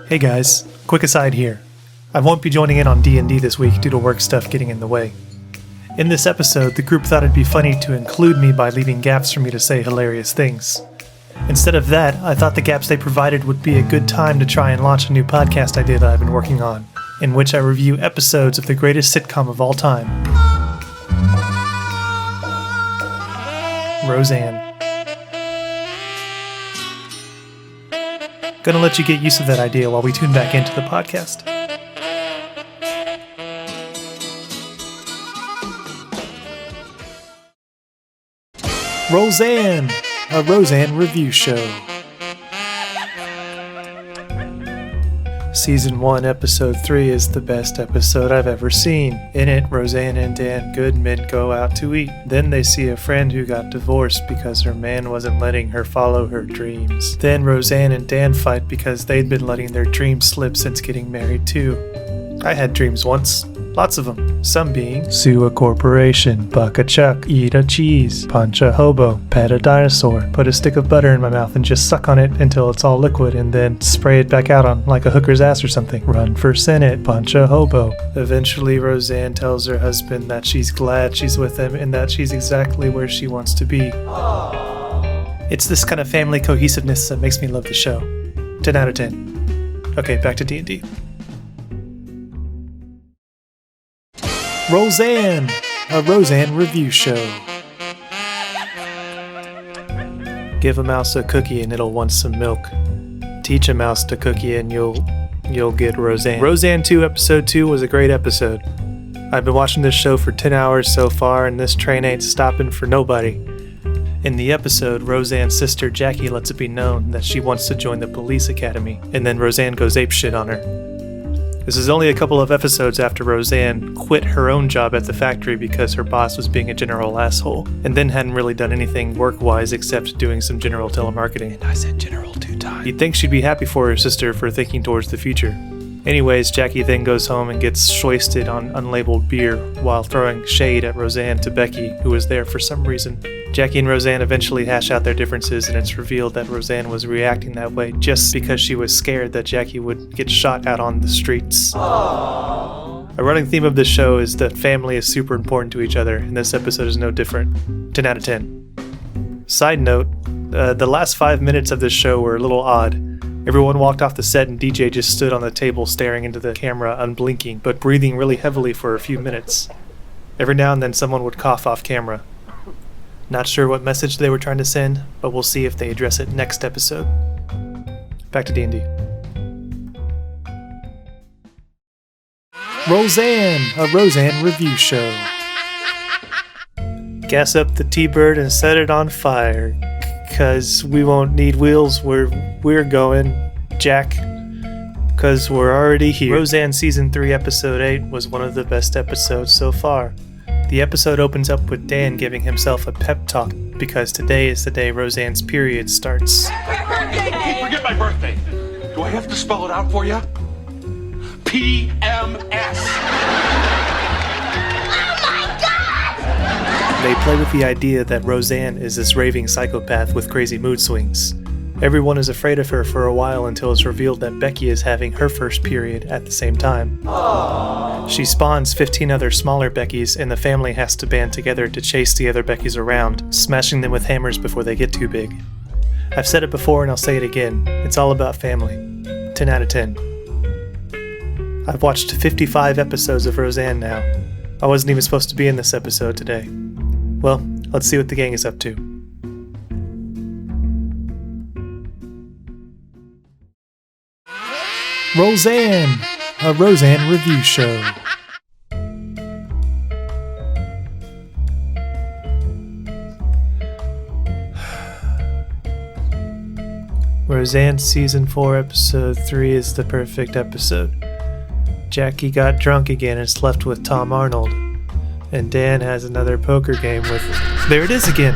Hey guys, quick aside here. I won't be joining in on D&D this week due to work stuff getting in the way. In this episode, the group thought it'd be funny to include me by leaving gaps for me to say hilarious things. Instead of that, I thought the gaps they provided would be a good time to try and launch a new podcast idea that I've been working on, in which I review episodes of the greatest sitcom of all time, Roseanne. Gonna let you get used to that idea while we tune back into the podcast. Rollsanne, a Roseanne review show. Season 1, Episode 3 is the best episode I've ever seen. In it, Roseanne and Dan Goodman go out to eat. Then they see a friend who got divorced because her man wasn't letting her follow her dreams. Then Roseanne and Dan fight because they'd been letting their dreams slip since getting married too. I had dreams once. Lots of them. Some being sue a corporation, buck a chuck, eat a cheese, punch a hobo, pet a dinosaur, put a stick of butter in my mouth and just suck on it until it's all liquid and then spray it back out on like a hooker's ass or something. Run for Senate, punch a hobo. Eventually Roseanne tells her husband that she's glad she's with him and that she's exactly where she wants to be. It's this kind of family cohesiveness that makes me love the show. 10 out of 10. Okay, back to D&D. Rollsanne, a Roseanne review show. Give a mouse a cookie and it'll want some milk. Teach a mouse to cookie and you'll get Roseanne. Roseanne 2 episode 2 was a great episode. I've been watching this show for 10 hours so far and this train ain't stopping for nobody. In the episode, Roseanne's sister Jackie lets it be known that she wants to join the police academy, and then Roseanne goes apeshit on her. This is only a couple of episodes after Roseanne quit her own job at the factory because her boss was being a general asshole, and then hadn't really done anything work-wise except doing some general telemarketing. And I said general 2 times. You'd think she'd be happy for her sister for thinking towards the future. Anyways, Jackie then goes home and gets shoisted on unlabeled beer while throwing shade at Roseanne to Becky, who was there for some reason. Jackie and Roseanne eventually hash out their differences, and it's revealed that Roseanne was reacting that way just because she was scared that Jackie would get shot out on the streets. Aww. A running theme of this show is that family is super important to each other, and this episode is no different. 10 out of 10. Side note, the last 5 minutes of this show were a little odd. Everyone walked off the set and DJ just stood on the table staring into the camera, unblinking, but breathing really heavily for a few minutes. Every now and then someone would cough off camera. Not sure what message they were trying to send, but we'll see if they address it next episode. Back to D&D. Roseanne, a Roseanne review show. Gas up the T-Bird and set it on fire, 'cause we won't need wheels where we're going, Jack, 'cause we're already here. Roseanne Season 3 Episode 8 was one of the best episodes so far. The episode opens up with Dan giving himself a pep talk because today is the day Roseanne's period starts. Hey, forget my birthday. Do I have to spell it out for you? PMS. Oh my God! They play with the idea that Roseanne is this raving psychopath with crazy mood swings. Everyone is afraid of her for a while until it's revealed that Becky is having her first period at the same time. Aww. She spawns 15 other smaller Beckys, and the family has to band together to chase the other Beckys around, smashing them with hammers before they get too big. I've said it before and I'll say it again. It's all about family. 10 out of 10. I've watched 55 episodes of Roseanne now. I wasn't even supposed to be in this episode today. Well, let's see what the gang is up to. Roseanne, a Roseanne review show. Roseanne Season 4 Episode 3 is the perfect episode. Jackie got drunk again and slept with Tom Arnold. And Dan has another poker game with... There it is again!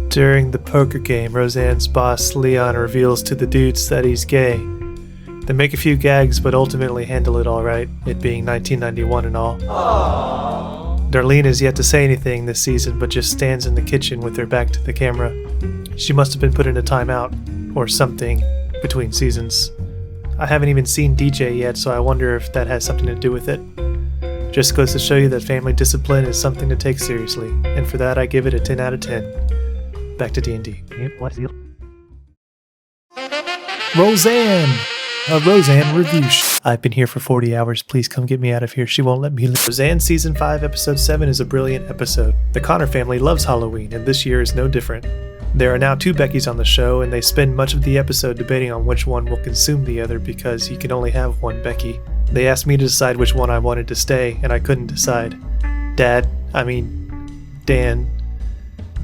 During the poker game, Roseanne's boss, Leon, reveals to the dudes that he's gay. They make a few gags, but ultimately handle it alright, it being 1991 and all. Darlene has yet to say anything this season, but just stands in the kitchen with her back to the camera. She must have been put in a timeout, or something, between seasons. I haven't even seen DJ yet, so I wonder if that has something to do with it. Just goes to show you that family discipline is something to take seriously, and for that I give it a 10 out of 10. Back to D&D. Roseanne! A Roseanne review I've been here for 40 hours, please come get me out of here, she won't let me leave. Roseanne Season 5 Episode 7 is a brilliant episode. The Connor family loves Halloween, and this year is no different. There are now 2 Beckys on the show, and they spend much of the episode debating on which one will consume the other because you can only have one Becky. They asked me to decide which one I wanted to stay, and I couldn't decide. Dan,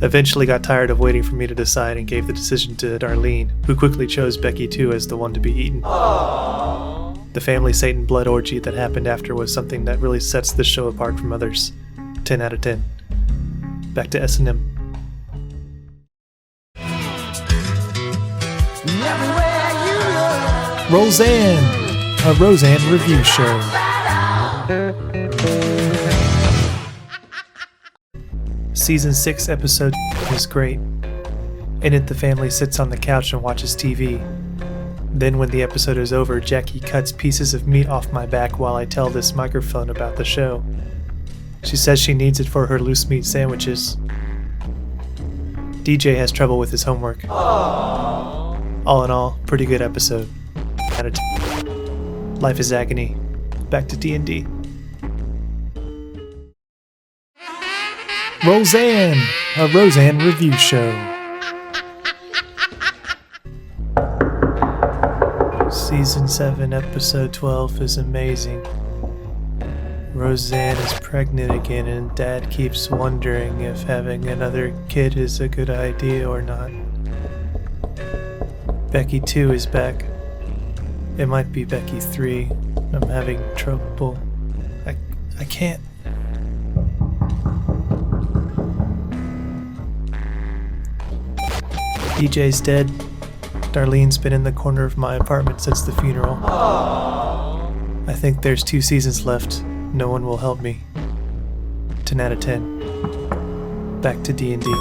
eventually got tired of waiting for me to decide and gave the decision to Darlene, who quickly chose Becky too as the one to be eaten. The family Satan blood orgy that happened after was something that really sets this show apart from others. 10 out of 10. Back to S&M. Rollsanne, a Roseanne review show. Season 6 episode is great. In it, the family sits on the couch and watches TV. Then when the episode is over, Jackie cuts pieces of meat off my back while I tell this microphone about the show. She says she needs it for her loose meat sandwiches. DJ has trouble with his homework. All in all, pretty good episode. Life is agony. Back to D&D. Roseanne, a Roseanne review show. Season 7, Episode 12 is amazing. Roseanne is pregnant again and Dad keeps wondering if having another kid is a good idea or not. Becky 2 is back. It might be Becky 3. I'm having trouble. I can't. DJ's dead. Darlene's been in the corner of my apartment since the funeral. I think there's 2 seasons left. No one will help me. 10 out of 10. Back to D&D.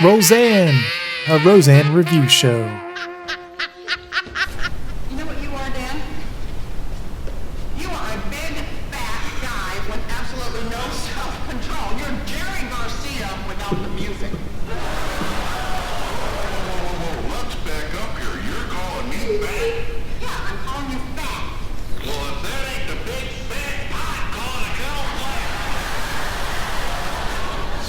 Roseanne, a Roseanne review show. You know what you are, Dan? You are a big, fat guy with absolutely no self-control. You're Jerry Garcia without the music. Whoa, let's back up here. You're calling me fat? Yeah, I'm calling you fat. Well, if that ain't the big fat pot calling a kettle black.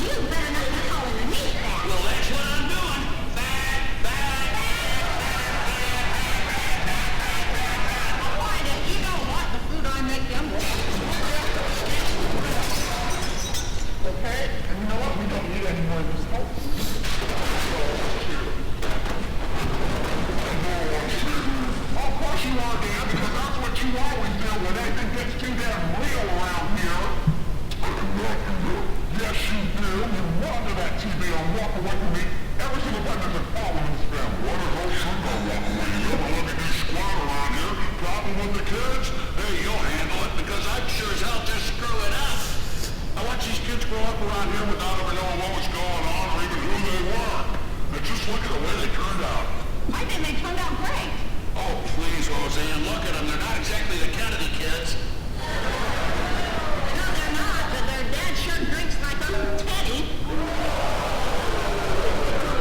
You better not be calling me fat. Well, that's what I'm doing. Fat, fat. Why did you don't want the food I make them with? Okay, and you know what? We don't need any more of this smoke. Of course you are, Dan, because that's what you always do when anything gets too damn real around here. Yes, you do. You run to that TV and walk away from me every single time there's a problem in this family. What is all shit gonna walk away? You never let me do squat around here. Problem with the kids? Hey, you'll handle it because I'm sure as hell just screw it up. I watched these kids grow up around here without ever knowing what was going on or even who they were. And just look at the way they turned out. I think they turned out great. Oh, please, Roseanne, look at them. They're not exactly the Kennedy kids. No, they're not, but their dad sure drinks like a teddy.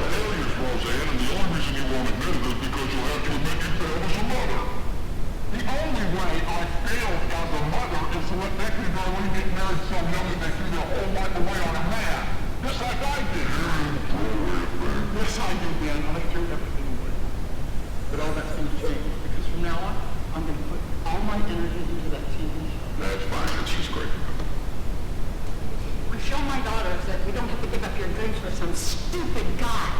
Failures, Roseanne, and the only reason you won't admit it is because you'll have to admit you failed as a mother. The only way I failed as a mother is to let Becky and Darlene get married so young that they threw their whole life away on a man. Just like I did. Yes, I do, Dan. I threw everything away. But all that's going to change because from now on, I'm going to put all my energy into that TV show. That's fine, and she's great. We show my daughters that we don't have to give up your dreams for some stupid guy.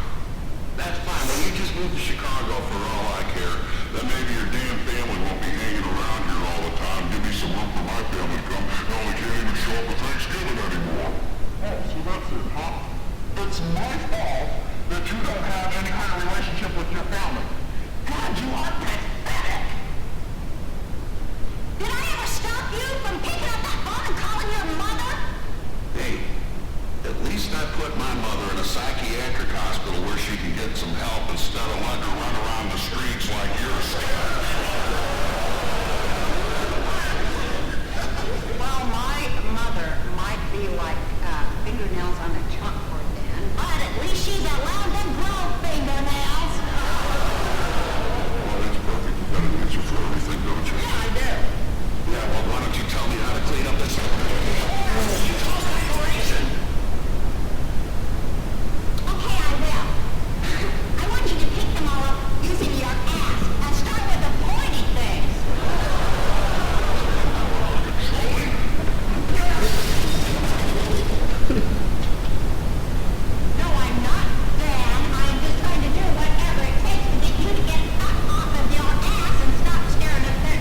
That's fine. When you just move to Chicago, for all I care, then maybe your damn family won't be hanging around here all the time. Give me some room for my family to come. Hell, they can't even show up for Thanksgiving anymore. Oh, so that's it, huh? It's my fault that you don't have any kind of relationship with your family. God, you are pathetic. Did I ever stop you from picking up that phone and calling your mother? Hey, at least I put my mother in a psychiatric hospital where she can get some help instead of letting her run around the streets like you're scared. Well, my mother might be like fingernails on a chalkboard then, but at least she's allowed to grow fingernails. Well, that's perfect. You got an answer for everything, don't you? Yeah, I do. Yeah, well, why don't you tell me how to clean up this operation? Okay, I will. I want you to pick them all up using your ass and start with the pointy things. No, I'm not, Dan. I'm just trying to do whatever it takes to get you to get up off of your ass and stop staring at that.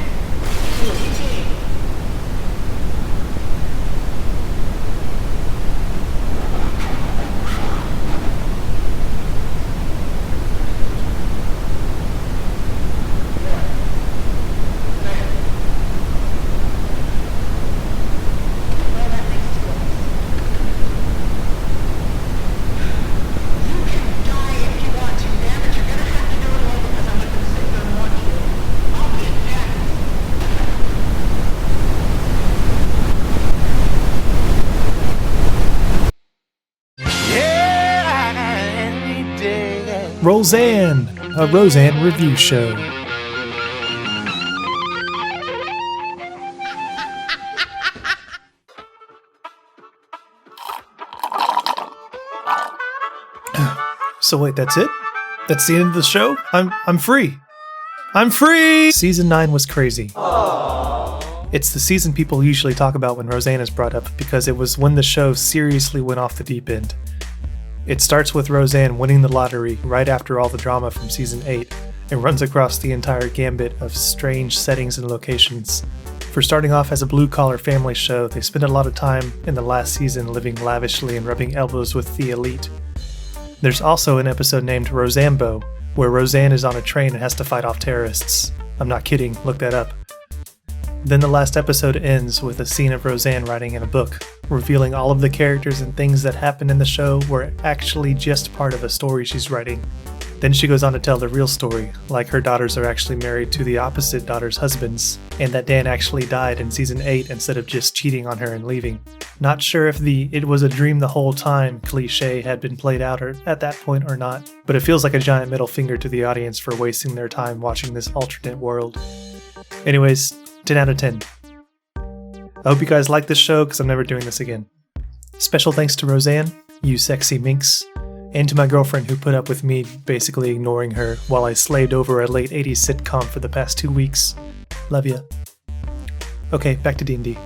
Well, that makes two of us. You can die if you want to, Dan, but you're gonna have to do it alone because I'm not gonna sit there and watch you. I'll be a jackass. Rollsanne, a Roseanne review show. So wait, that's it? That's the end of the show? I'm free. I'm free! Season 9 was crazy. It's the season people usually talk about when Roseanne is brought up because it was when the show seriously went off the deep end. It starts with Roseanne winning the lottery right after all the drama from season 8 and runs across the entire gambit of strange settings and locations. For starting off as a blue-collar family show, they spent a lot of time in the last season living lavishly and rubbing elbows with the elite. There's also an episode named Roseambo, where Roseanne is on a train and has to fight off terrorists. I'm not kidding, look that up. Then the last episode ends with a scene of Roseanne writing in a book, revealing all of the characters and things that happened in the show were actually just part of a story she's writing. Then she goes on to tell the real story, like her daughters are actually married to the opposite daughter's husbands, and that Dan actually died in season 8 instead of just cheating on her and leaving. Not sure if the "it was a dream the whole time" cliche had been played out at that point or not, but it feels like a giant middle finger to the audience for wasting their time watching this alternate world. Anyways, 10 out of 10. I hope you guys like this show because I'm never doing this again. Special thanks to Roseanne, you sexy minx, and to my girlfriend who put up with me basically ignoring her while I slaved over a late 80s sitcom for the past 2 weeks. Love ya. Okay, back to D&D.